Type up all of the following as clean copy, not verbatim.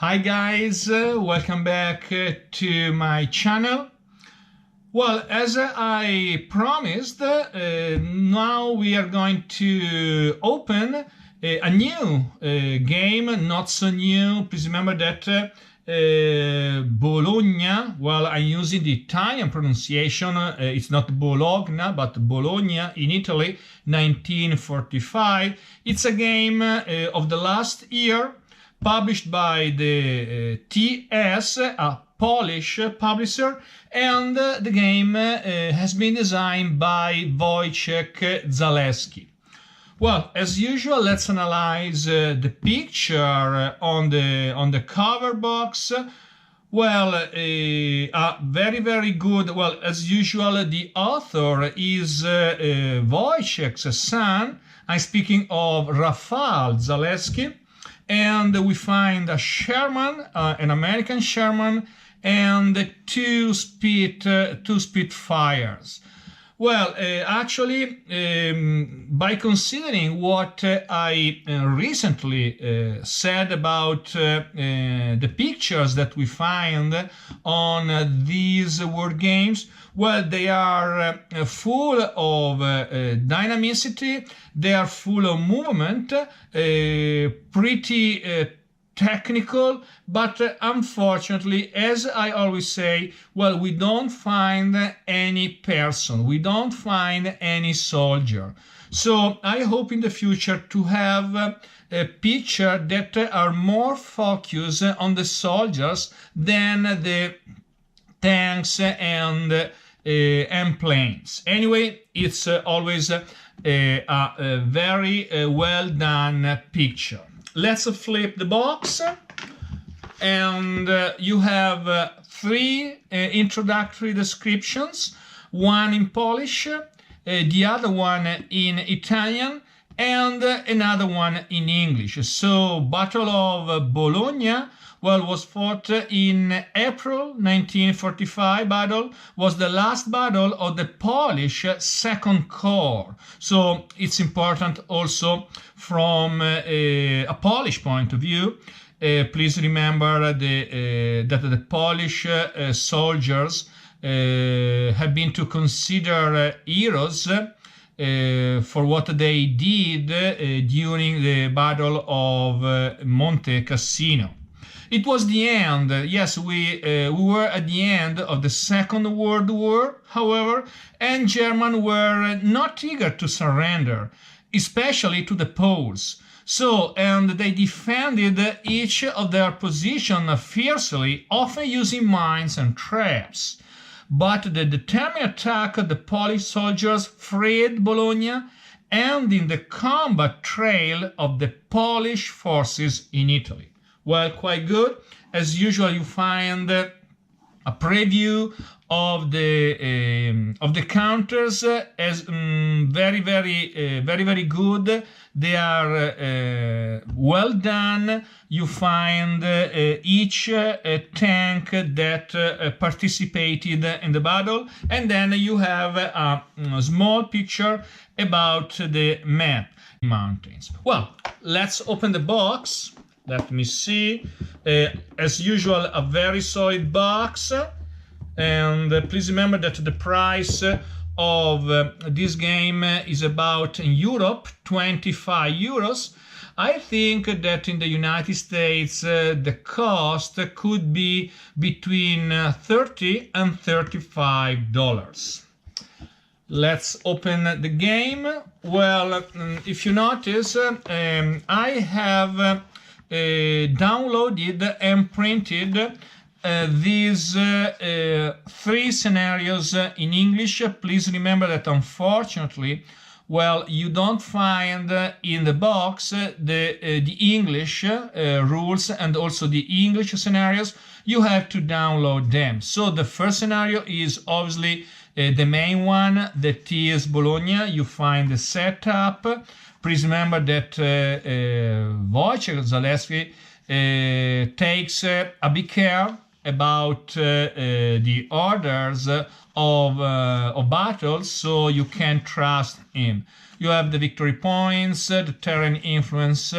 Hi guys, welcome back to my channel. Well, as I promised, now we are going to open a new game, not so new. Please remember that Bologna, well, I'm using the Italian pronunciation, it's not Bologna, but Bologna in Italy, 1945. It's a game of the last year, published by the TS, a Polish publisher, and the game has been designed by Wojciech Zalewski. Well, as usual, let's analyze the picture on the cover box. Well, a very good. Well, as usual, the author is Wojciech's son. I'm speaking of Rafał Zalewski. And we find a Sherman, an American Sherman, and two Spitfires. Well, actually, by considering what I recently said about the pictures that we find on these word games, well, they are full of dynamicity, they are full of movement, pretty technical, but unfortunately, as I always say, well, we don't find any person, we don't find any soldier. So I hope in the future to have a picture that are more focused on the soldiers than the tanks and planes. Anyway, it's always a very well done picture. Let's flip the box, and you have three introductory descriptions, one in Polish, the other one in Italian, and another one in English. So, Battle of Bologna, well, was fought in April 1945. Battle was the last battle of the Polish Second Corps. So it's important also from a Polish point of view. Please remember that the Polish soldiers have been to consider heroes for what they did during the Battle of Monte Cassino. It was the end. Yes, we were at the end of the Second World War, however, and Germans were not eager to surrender, especially to the Poles. So, and they defended each of their position fiercely, often using mines and traps. But the determined attack of the Polish soldiers freed Bologna, ending the combat trail of the Polish forces in Italy. Well, quite good. As usual, you find a preview of the counters as very good. They are well done. You find each tank that participated in the battle, and then you have a small picture about the map mountains. Well, let's open the box. Let me see. As usual, a very solid box. And please remember that the price of this game is about, in Europe, 25 euros. I think that in the United States the cost could be between $30 and $35. Let's open the game. Well, if you notice, I have downloaded and printed these three scenarios in English. Please remember that unfortunately, well, you don't find in the box the English rules and also the English scenarios. You have to download them. So the first scenario is obviously the main one, that is Bologna. You find the setup. Please remember that Wojciech Zalewski takes a big care about the orders of battles, so you can trust him. You have the victory points, the terrain influence,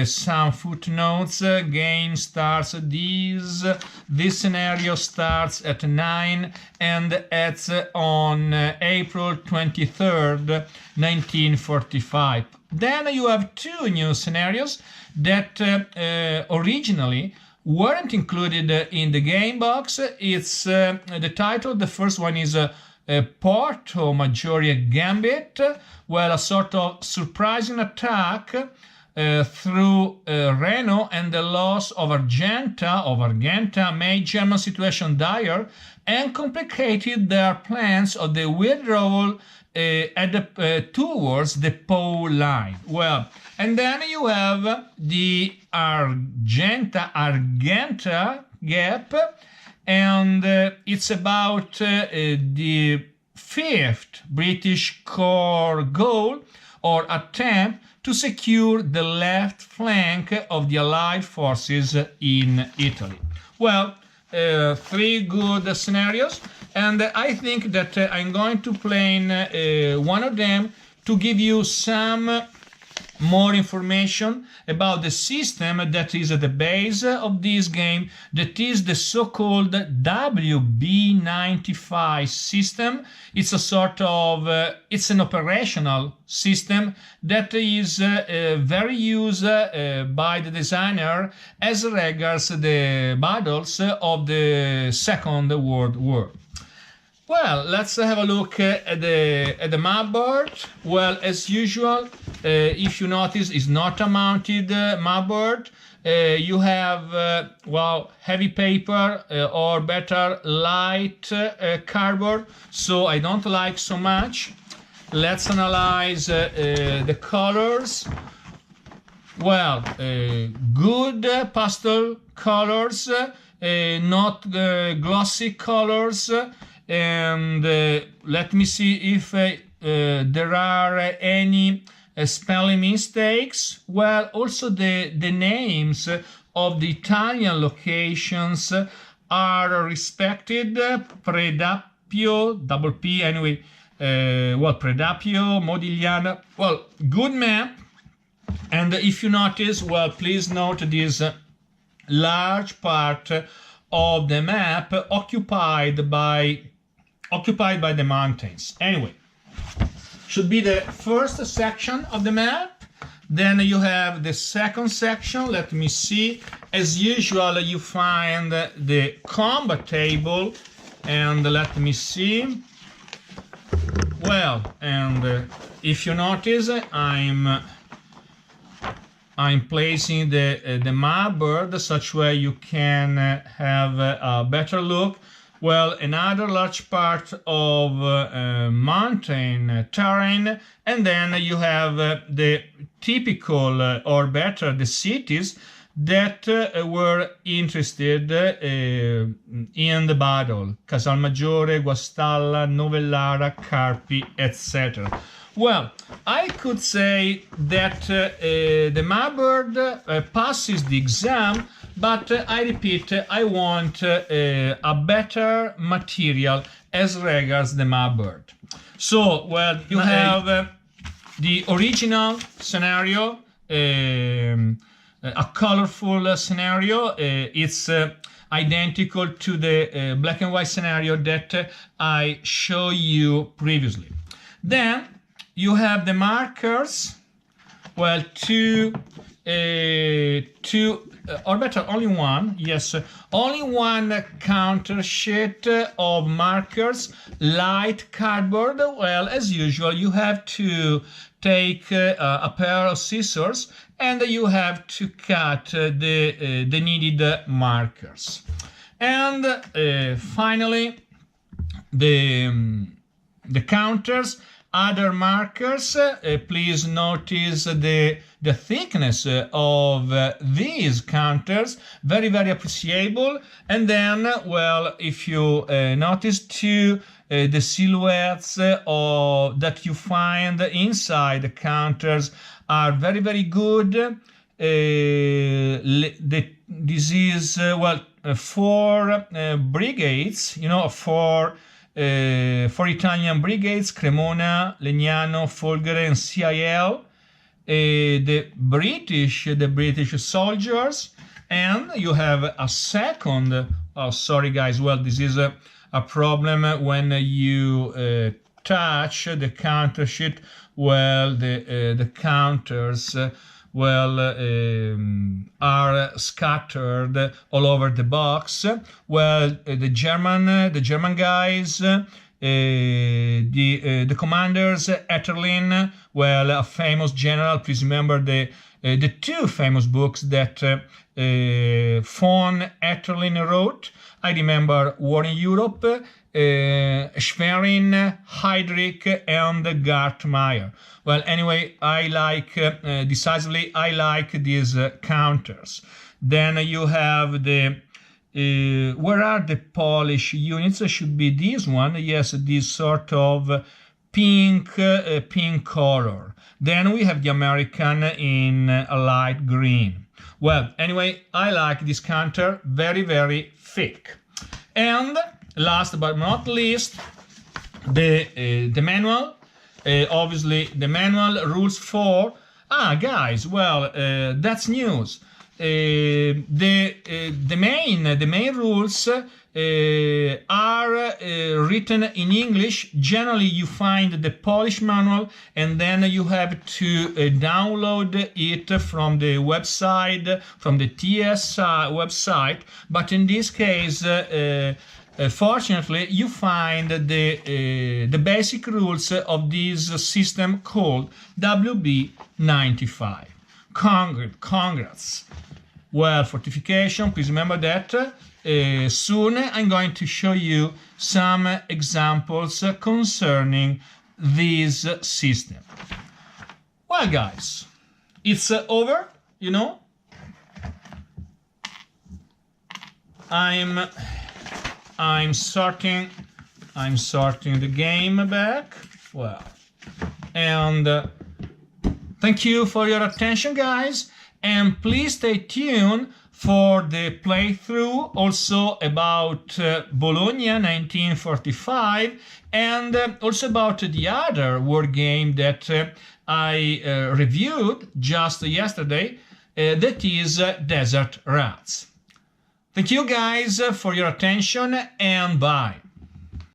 some footnotes. Game starts this scenario starts at 9 and ends on April 23rd, 1945. Then you have two new scenarios that originally weren't included in the game box. It's the title. The first one is Porto Maggiore Gambit. Well, a sort of surprising attack through Reno and the loss of Argenta made German situation dire and complicated their plans of the withdrawal towards the Po line. Well, and then you have the Argenta gap, and it's about the fifth British Corps goal or attempt to secure the left flank of the Allied forces in Italy. Well, three good scenarios, and I think that I'm going to play one of them to give you some more information about the system that is at the base of this game, that is the so-called WB95 system. It's a sort of it's an operational system that is very used by the designer as regards the battles of the Second World War. Well, let's have a look at the map board. Well, as usual, if you notice, it's not a mounted map board. You have, well, heavy paper or better light cardboard, so I don't like so much. Let's analyze the colors. Well, good pastel colors, not glossy colors. And let me see if there are any spelling mistakes. Well, also the names of the Italian locations are respected. Predappio, double P, anyway, well, Predappio, Modigliano, well, good map. And if you notice, well, please note this large part of the map occupied by the mountains. Anyway, should be the first section of the map. Then you have the second section. Let me see. As usual, you find the combat table, and let me see. Well, and if you notice, I'm placing the map board such way you can have a better look. Well, another large part of mountain terrain, and then you have the typical, or better, the cities that were interested in the battle: Casalmaggiore, Guastalla, Novellara, Carpi, etc. Well, I could say that the map board passes the exam, but I repeat, I want a better material as regards the map board. So, well, you have the original scenario, a colorful scenario. It's identical to the black and white scenario that I showed you previously. Then you have the markers. Well, two or better, only one. Yes, only one counter sheet of markers, light cardboard. Well, as usual, you have to take a pair of scissors and you have to cut the needed markers. And finally, the counters. Other markers, please notice the thickness of these counters, very, very appreciable. And then, well, if you notice too, the silhouettes that you find inside the counters are very, very good. This is, well, four brigades, four Italian brigades: Cremona, Legnano, Folgore, and CIL. The British soldiers, and you have a second. Oh, sorry guys. Well, this is a problem when you touch the counter sheet. Well, the counters are scattered all over the box. Well, the German guys, the commanders, Etterlin, well, a famous general. Please remember the two famous books that von Etterlin wrote. I remember War in Europe, Schwerin, Heydrich, and Gartmeier. Well, anyway, I like decisively. I like these counters. Then you have the where are the Polish units? Should be this one. Yes, this sort of pink color. Then we have the American in a light green. Well, anyway, I like this counter, very, very thick. And last but not least, the manual. Obviously, the manual rules for. Guys, well, that's news. The main rules are written in English. Generally, you find the Polish manual, and then you have to download it from the website, from the TS website. But in this case, fortunately, you find the basic rules of this system called WB95. Congrats. Well, fortification, please remember that. Soon I'm going to show you some examples concerning this system. Well, guys, it's over, I'm sorting the game back. Well, and thank you for your attention, guys, and please stay tuned for the playthrough also about Bologna 1945, and also about the other war game that I reviewed just yesterday, that is Desert Rats. Thank you guys for your attention, and bye.